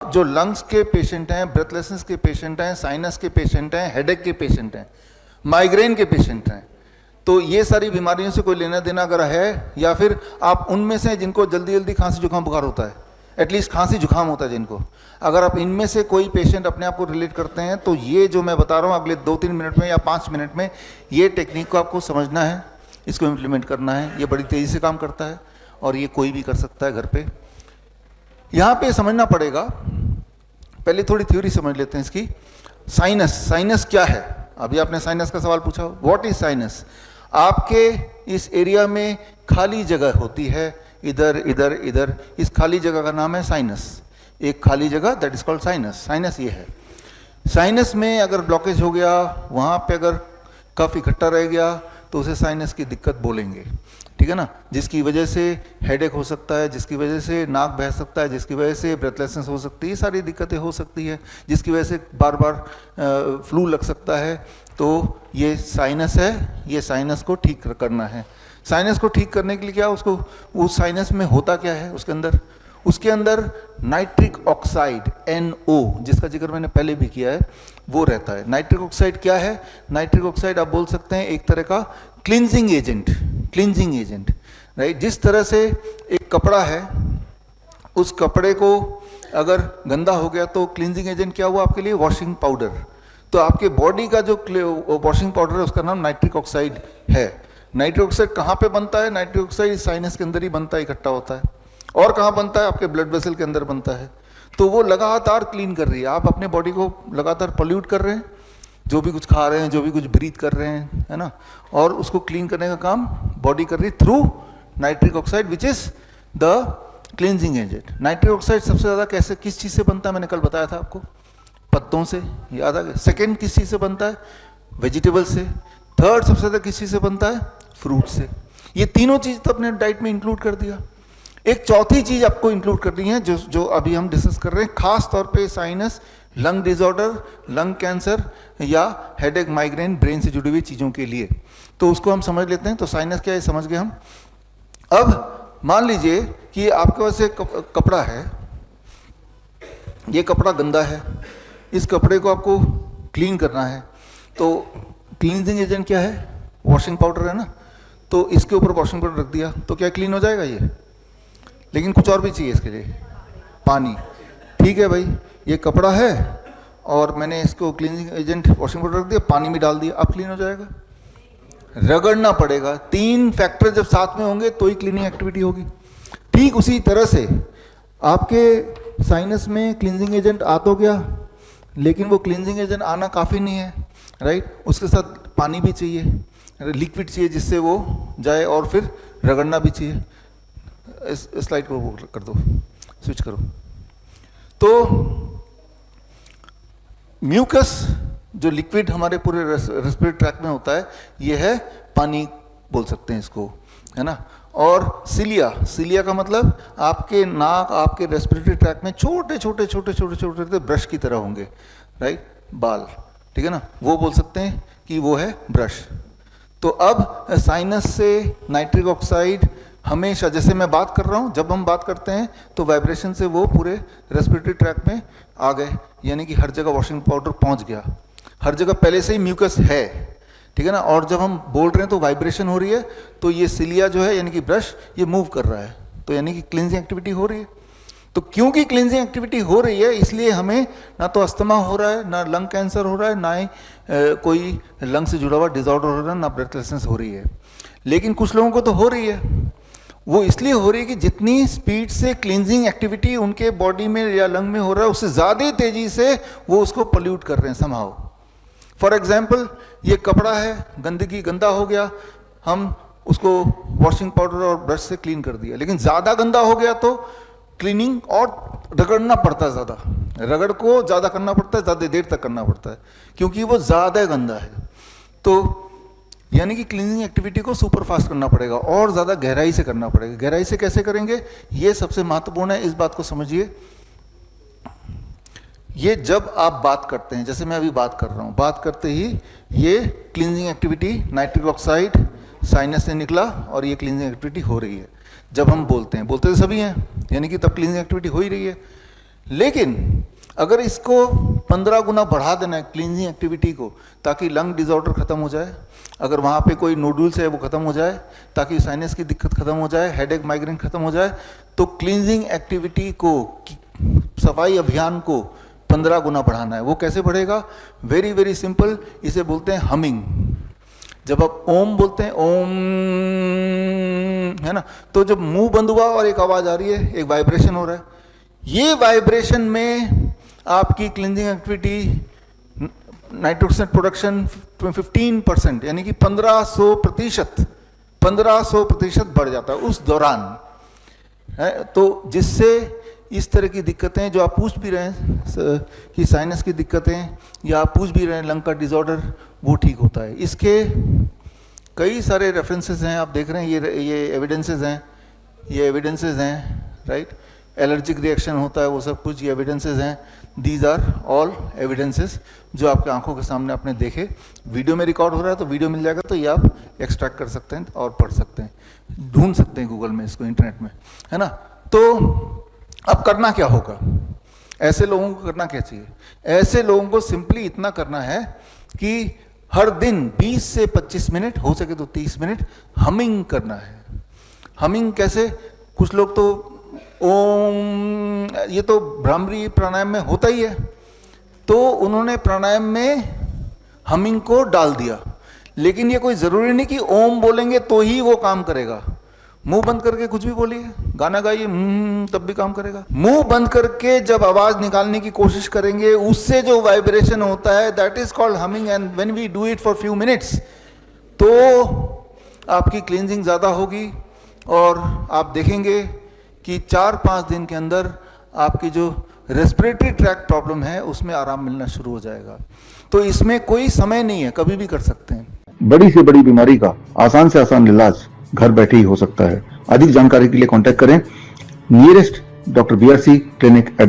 अब जो लंग्स के पेशेंट हैं, ब्रेथलेसनेस के पेशेंट हैं, साइनस के पेशेंट हैं, हेडेक के पेशेंट हैं, माइग्रेन के पेशेंट हैं, तो ये सारी बीमारियों से कोई लेना देना अगर है, या फिर आप उनमें से जिनको जल्दी जल्दी खांसी जुकाम बुखार होता है, एटलीस्ट खांसी जुकाम होता है जिनको, अगर आप इनमें से कोई पेशेंट अपने आप को रिलेट करते हैं, तो ये जो मैं बता रहा हूँ अगले 2-3 मिनट में या 5 मिनट में, ये टेक्निक को आपको समझना है, इसको इम्प्लीमेंट करना है। ये बड़ी तेज़ी से काम करता है और ये कोई भी कर सकता है घर पे। यहाँ पे समझना पड़ेगा, पहले थोड़ी थ्योरी समझ लेते हैं इसकी। साइनस, साइनस क्या है? अभी आपने साइनस का सवाल पूछा, व्हाट इज साइनस? आपके इस एरिया में खाली जगह होती है, इधर इधर इधर, इस खाली जगह का नाम है साइनस। एक खाली जगह, that is called sinus. Sinus ये है। साइनस में अगर ब्लॉकेज हो गया, वहाँ पे अगर कफ इकट्ठा रह गया, तो उसे साइनस की दिक्कत बोलेंगे, ठीक है ना, जिसकी वजह से हेडेक हो सकता है, जिसकी वजह से नाक बह सकता है, जिसकी वजह से ब्रेथलेसनेस हो सकती है, ये सारी दिक्कतें हो सकती है, जिसकी वजह से बार बार फ्लू लग सकता है। तो ये साइनस है, ये साइनस को ठीक करना है। साइनस को ठीक करने के लिए क्या, उसको उस साइनस में होता क्या है उसके अंदर नाइट्रिक ऑक्साइड NO, जिसका जिक्र मैंने पहले भी किया है, वो रहता है। नाइट्रिक ऑक्साइड क्या है? नाइट्रिक ऑक्साइड आप बोल सकते हैं एक तरह का क्लींजिंग एजेंट, राइट। जिस तरह से एक कपड़ा है, उस कपड़े को अगर गंदा हो गया तो क्लींजिंग एजेंट क्या हुआ आपके लिए? Washing powder. तो आपके बॉडी का जो वॉशिंग पाउडर है उसका नाम नाइट्रिक ऑक्साइड है। नाइट्रिक ऑक्साइड कहाँ पे बनता है? नाइट्रिक ऑक्साइड साइनस के अंदर ही बनता है, इकट्ठा होता है। और कहाँ बनता है? आपके ब्लड वेसल के अंदर बनता है। तो वो लगातार क्लीन कर रही है, आप अपने बॉडी को लगातार पोल्यूट कर रहे हैं, जो भी कुछ खा रहे हैं, जो भी कुछ ब्रीथ कर रहे हैं, है ना, और उसको क्लीन करने का काम बॉडी कर रही है through nitric oxide, which is the cleansing agent. Nitric oxide सबसे ज़्यादा कैसे, किस चीज़ से बनता है? मैंने कल बताया था आपको, पत्तों से, याद आ गया। सेकेंड किस चीज़ से बनता है? वेजिटेबल से। थर्ड सबसे ज़्यादा किस चीज़ से बनता है? फ्रूट से। ये तीनों चीज़ तो अपने डाइट में इंक्लूड कर दिया। एक चौथी चीज़ आपको इंक्लूड करनी है, जो अभी हम डिस्कस कर रहे हैं, खास तौर पे sinus, lung disorder, lung cancer या हेडेक, माइग्रेन, ब्रेन से जुड़ी हुई चीज़ों के लिए। तो उसको हम समझ लेते हैं। तो साइनस क्या है समझ गए हम। अब मान लीजिए कि आपके पास एक कपड़ा है, ये कपड़ा गंदा है, इस कपड़े को आपको क्लीन करना है। तो क्लींजिंग एजेंट क्या है? वॉशिंग पाउडर है ना। तो इसके ऊपर वॉशिंग पाउडर रख दिया तो क्या क्लीन हो जाएगा ये? लेकिन कुछ और भी चाहिए इसके लिए, पानी। ठीक है भाई, ये कपड़ा है और मैंने इसको क्लीनिंग एजेंट वॉशिंग पाउडर रख दिया, पानी में डाल दिया, अब क्लीन हो जाएगा? रगड़ना पड़ेगा। 3 फैक्टर जब साथ में होंगे तो ही क्लीनिंग एक्टिविटी होगी। ठीक उसी तरह से आपके साइनस में क्लींजिंग एजेंट आ तो गया, लेकिन वो क्लींजिंग एजेंट आना काफ़ी नहीं है, राइट। उसके साथ पानी भी चाहिए, लिक्विड चाहिए जिससे वो जाए, और फिर रगड़ना भी चाहिए। इस स्लाइड को वो कर दो, स्विच करो। तो म्यूकस जो लिक्विड हमारे पूरे रेस्पिरेटरी ट्रैक में होता है, ये है पानी बोल सकते हैं इसको, है ना। और सिलिया, सिलिया का मतलब आपके नाक, आपके रेस्पिरेटरी ट्रैक में छोटे छोटे छोटे छोटे छोटे छोटे ब्रश की तरह होंगे, राइट, बाल, ठीक है ना, वो बोल सकते हैं कि वो है ब्रश। तो अब साइनस से नाइट्रिक ऑक्साइड हमेशा, जैसे मैं बात कर रहा हूँ, जब हम बात करते हैं तो वाइब्रेशन से वो पूरे रेस्पिरेटरी ट्रैक में आ गए, यानी कि हर जगह वॉशिंग पाउडर पहुँच गया, हर जगह पहले से ही म्यूकस है, ठीक है ना। और जब हम बोल रहे हैं तो वाइब्रेशन हो रही है, तो ये सिलिया जो है यानी कि ब्रश, ये मूव कर रहा है, तो यानी कि क्लींजिंग एक्टिविटी हो रही है। तो क्योंकि क्लींजिंग एक्टिविटी हो रही है, इसलिए हमें ना तो अस्थमा हो रहा है, ना लंग कैंसर हो रहा है, ना ही कोई लंग से जुड़ा हुआ डिसऑर्डर हो रहा है, ना ब्रेथलेसनेस हो रही है। लेकिन कुछ लोगों को तो हो रही है। वो इसलिए हो रही है कि जितनी स्पीड से क्लींजिंग एक्टिविटी उनके बॉडी में या लंग में हो रहा है, उससे ज़्यादा तेजी से वो उसको पोल्यूट कर रहे हैं समहाउ। फॉर एग्जाम्पल, ये कपड़ा है, गंदगी, गंदा हो गया, हम उसको वॉशिंग पाउडर और ब्रश से क्लीन कर दिया, लेकिन ज़्यादा गंदा हो गया तो क्लीनिंग और रगड़ना पड़ता है, ज़्यादा रगड़ को ज़्यादा करना पड़ता है, ज़्यादा देर तक करना पड़ता है, क्योंकि वो ज़्यादा गंदा है। तो यानी कि क्लीनिंग एक्टिविटी को सुपर फास्ट करना पड़ेगा और ज़्यादा गहराई से करना पड़ेगा। गहराई से कैसे करेंगे, ये सबसे महत्वपूर्ण है, इस बात को समझिए। ये जब आप बात करते हैं, जैसे मैं अभी बात कर रहा हूँ, बात करते ही ये cleansing activity, nitric oxide sinus से निकला और ये क्लींजिंग एक्टिविटी हो रही है। जब हम बोलते हैं, बोलते तो सभी हैं, यानी कि तब क्लींजिंग एक्टिविटी हो ही रही है। लेकिन अगर इसको 15 गुना बढ़ा देना है क्लींजिंग एक्टिविटी को, ताकि लंग डिसऑर्डर खत्म हो जाए, अगर वहाँ पे कोई नोडुल्स है वो खत्म हो जाए, ताकि साइनस की दिक्कत खत्म हो जाए, हेडेक माइग्रेन खत्म हो जाए, तो क्लींजिंग एक्टिविटी को, सफाई अभियान को 15 गुना बढ़ाना है। वो कैसे बढ़ेगा? वेरी वेरी सिंपल, इसे बोलते हैं हमिंग। जब आप ओम बोलते हैं, ओम, है ना, तो जब मुंह बंद हुआ और एक आवाज आ रही है, एक वाइब्रेशन हो रहा है, ये वाइब्रेशन में आपकी क्लींजिंग एक्टिविटी, नाइट्रोक्साइड प्रोडक्शन 15%, यानी कि 1500% बढ़ जाता है उस दौरान, है। तो जिससे इस तरह की दिक्कतें जो आप पूछ भी रहे हैं कि साइनस की दिक्कतें, या आप पूछ भी रहे हैं लंग का डिसऑर्डर, वो ठीक होता है। इसके कई सारे रेफरेंसेस हैं, आप देख रहे हैं, ये एविडेंसेस हैं, राइट। एलर्जिक रिएक्शन होता है, वो सब कुछ ये एविडेंसेस हैं। दीज आर ऑल एविडेंसेस जो आपके आंखों के सामने आपने देखे। वीडियो में रिकॉर्ड हो रहा है तो वीडियो मिल जाएगा, तो ये आप एक्सट्रैक्ट कर सकते हैं और पढ़ सकते हैं, ढूंढ सकते हैं गूगल में इसको, इंटरनेट में, है ना। तो अब करना क्या होगा? ऐसे लोगों को करना क्या चाहिए? ऐसे लोगों को सिंपली इतना करना है कि हर दिन 20 से 25 मिनट, हो सके तो 30 मिनट हमिंग करना है। हमिंग कैसे? कुछ लोग तो ओम, ये तो भ्रामरी प्राणायाम में होता ही है, तो उन्होंने प्राणायाम में हमिंग को डाल दिया। लेकिन ये कोई जरूरी नहीं कि ओम बोलेंगे तो ही वो काम करेगा। मुंह बंद करके कुछ भी बोलिए, गाना गाइए, तब भी काम करेगा। मुंह बंद करके जब आवाज निकालने की कोशिश करेंगे, उससे जो वाइब्रेशन होता है, that is called humming. And when we do it for few minutes, तो आपकी क्लींजिंग ज्यादा होगी और आप देखेंगे कि 4-5 दिन के अंदर आपकी जो रेस्पिरेटरी ट्रैक्ट प्रॉब्लम है उसमें आराम मिलना शुरू हो जाएगा। तो इसमें कोई समय नहीं है, कभी भी कर सकते हैं। बड़ी से बड़ी बीमारी का आसान से आसान इलाज घर बैठे ही हो सकता है। अधिक जानकारी के लिए कांटेक्ट करें नियरेस्ट डॉक्टर BRC क्लिनिक @